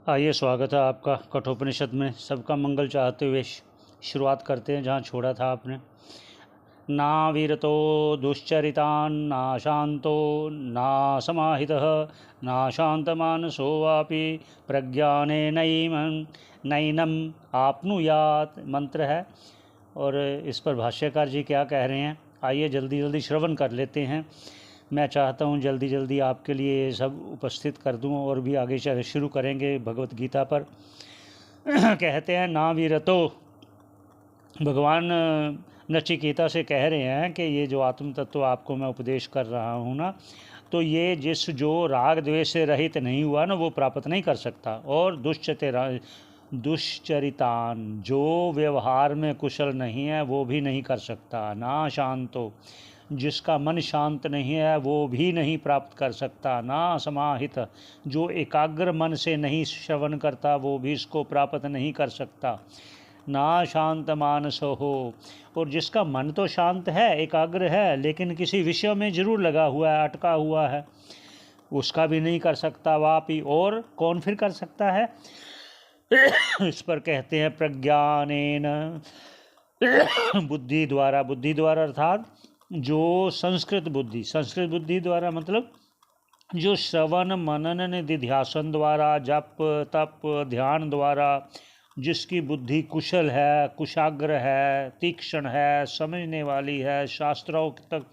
आइए, स्वागत है आपका कठोपनिषद में। सबका मंगल चाहते हुए शुरुआत करते हैं जहाँ छोड़ा था आपने। ना वीरतो दुश्चरितान् ना शांतो ना समाहितः ना शांतमानसो वापि प्रज्ञाने नैनम आपनुयात मंत्र है। और इस पर भाष्यकार जी क्या कह रहे हैं, आइए जल्दी जल्दी श्रवण कर लेते हैं। मैं चाहता हूँ जल्दी जल्दी आपके लिए ये सब उपस्थित कर दूँ और भी आगे चल शुरू करेंगे भगवत गीता पर। कहते हैं ना वीरतो, भगवान नचिकेता से कह रहे हैं कि ये जो आत्म तत्व आपको मैं उपदेश कर रहा हूँ ना, तो ये जो राग द्वेष से रहित नहीं हुआ ना, वो प्राप्त नहीं कर सकता। और दुश्चरितान, जो व्यवहार में कुशल नहीं है वो भी नहीं कर सकता। ना शांतो, जिसका मन शांत नहीं है वो भी नहीं प्राप्त कर सकता। ना समाहित, जो एकाग्र मन से नहीं श्रवण करता वो भी इसको प्राप्त नहीं कर सकता। ना शांत मानस हो, और जिसका मन तो शांत है, एकाग्र है, लेकिन किसी विषय में जरूर लगा हुआ है, अटका हुआ है, उसका भी नहीं कर सकता वापी। और कौन फिर कर सकता है? इस पर कहते हैं प्रज्ञानेन, बुद्धि द्वारा। बुद्धि द्वारा अर्थात जो संस्कृत बुद्धि द्वारा, मतलब जो श्रवण मनन निधिध्यासन द्वारा, जप तप ध्यान द्वारा जिसकी बुद्धि कुशल है, कुशाग्र है, तीक्ष्ण है, समझने वाली है, शास्त्रों तक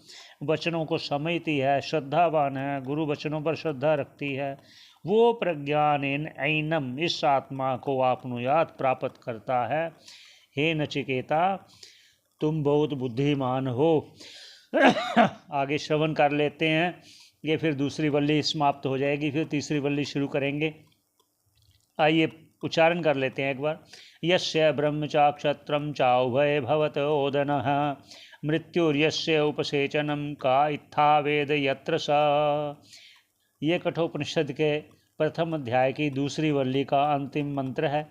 वचनों को समझती है, श्रद्धावान है, गुरु वचनों पर श्रद्धा रखती है, वो प्रज्ञानेन ऐनम, इस आत्मा को आपनुयात प्राप्त करता है। हे नचिकेता, तुम बहुत बुद्धिमान हो। आगे श्रवण कर लेते हैं, ये फिर दूसरी वल्ली समाप्त हो जाएगी, फिर तीसरी वल्ली शुरू करेंगे। आइए उच्चारण कर लेते हैं एक बार। यस्य ब्रह्मचाक्षत्रम चाउभय भवत ओदनः मृत्युर्यस्य उपसेचनम का इत्था वेद यत्र स। ये कठोपनिषद के प्रथम अध्याय की दूसरी वल्ली का अंतिम मंत्र है।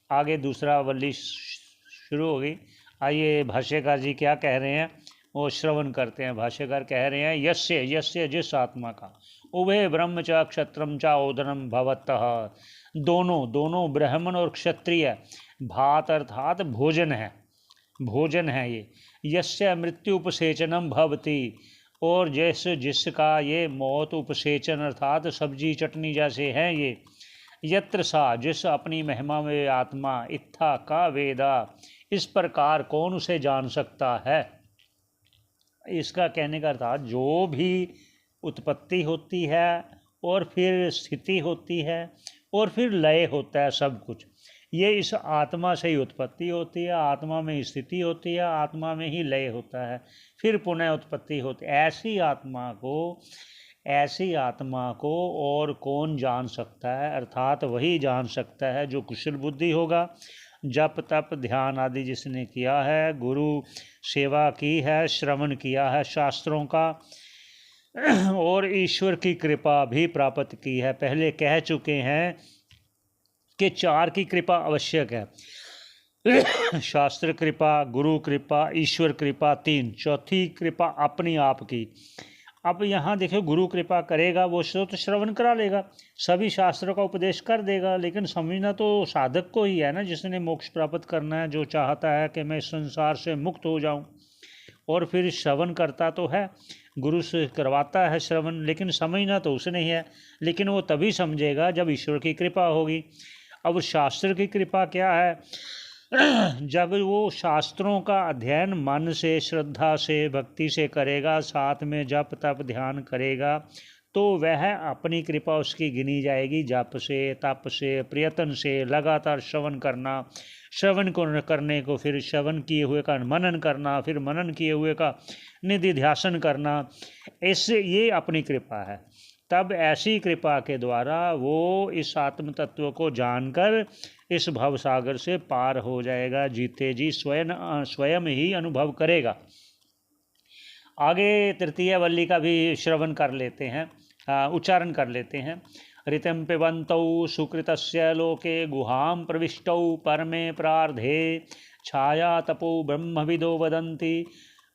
आगे दूसरा वल्ली शुरू होगी। आइए भाष्यकार जी क्या कह रहे हैं वो श्रवण करते हैं। भाष्यकार कह रहे हैं यस्य, यस्य जिस आत्मा का, उभय ब्रह्म च क्षत्रम च ओदनम भवतः, दोनों ब्राह्मण और क्षत्रिय, भात अर्थात भोजन है, भोजन है ये। यस्य मृत्यु उपसेचनम भवति, और जैसे जिसका ये मौत उपसेचन अर्थात सब्जी चटनी जैसे हैं ये। यत्र सा, जिस अपनी महिमा में आत्मा, इत्था का वेदा, इस प्रकार कौन उसे जान सकता है। इसका कहने का अर्थात जो भी उत्पत्ति होती है और फिर स्थिति होती है और फिर लय होता है, सब कुछ ये इस आत्मा से ही उत्पत्ति होती है, आत्मा में स्थिति होती है, आत्मा में ही लय होता है, फिर पुनः उत्पत्ति होती है। ऐसी आत्मा को और कौन जान सकता है, अर्थात वही जान सकता है जो कुशल बुद्धि होगा, जप तप ध्यान आदि जिसने किया है, गुरु सेवा की है, श्रवण किया है शास्त्रों का, और ईश्वर की कृपा भी प्राप्त की है। पहले कह चुके हैं कि 4 की कृपा आवश्यक है, शास्त्र कृपा, गुरु कृपा, ईश्वर कृपा 3, चौथी कृपा अपनी आप की। अब यहाँ देखो, गुरु कृपा करेगा वो तो श्रवण करा लेगा, सभी शास्त्रों का उपदेश कर देगा, लेकिन समझना तो साधक को ही है ना, जिसने मोक्ष प्राप्त करना है, जो चाहता है कि मैं इस संसार से मुक्त हो जाऊं। और फिर श्रवण करता तो है, गुरु से करवाता है श्रवण, लेकिन समझना तो उसने ही है, लेकिन वो तभी समझेगा जब ईश्वर की कृपा होगी। अब शास्त्र की कृपा क्या है? जब वो शास्त्रों का अध्ययन मन से, श्रद्धा से, भक्ति से करेगा, साथ में जप तप ध्यान करेगा, तो वह अपनी कृपा उसकी गिनी जाएगी। जप से, तप से, प्रयत्न से, लगातार श्रवण करना, श्रवण को करने को फिर श्रवण किए हुए का मनन करना, फिर मनन किए हुए का निधिध्यासन करना, इससे ये अपनी कृपा है। तब ऐसी कृपा के द्वारा वो इस आत्म तत्व को जानकर इस भव सागर से पार हो जाएगा, जीते जी स्वयं ही अनुभव करेगा। आगे तृतीय वल्ली का भी श्रवण कर लेते हैं, उच्चारण कर लेते हैं। ऋतं पिबन्तौ सुकृतस्य लोके गुहां प्रविष्टौ परमे प्रार्धे छाया तपो ब्रह्मविदो वदन्ति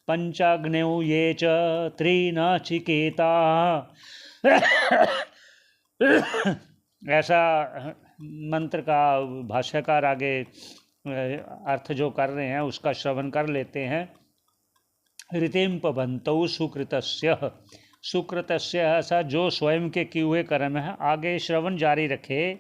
पंचाग्नौ ये च त्रिनचिकेता। ऐसा मंत्र का भाष्यकार आगे अर्थ जो कर रहे हैं उसका श्रवण कर लेते हैं। ऋतिम पबंतौ सुकृतस्य, सुकृतस्य ऐसा जो स्वयं के किए हुए कर्म है, आगे श्रवण जारी रखे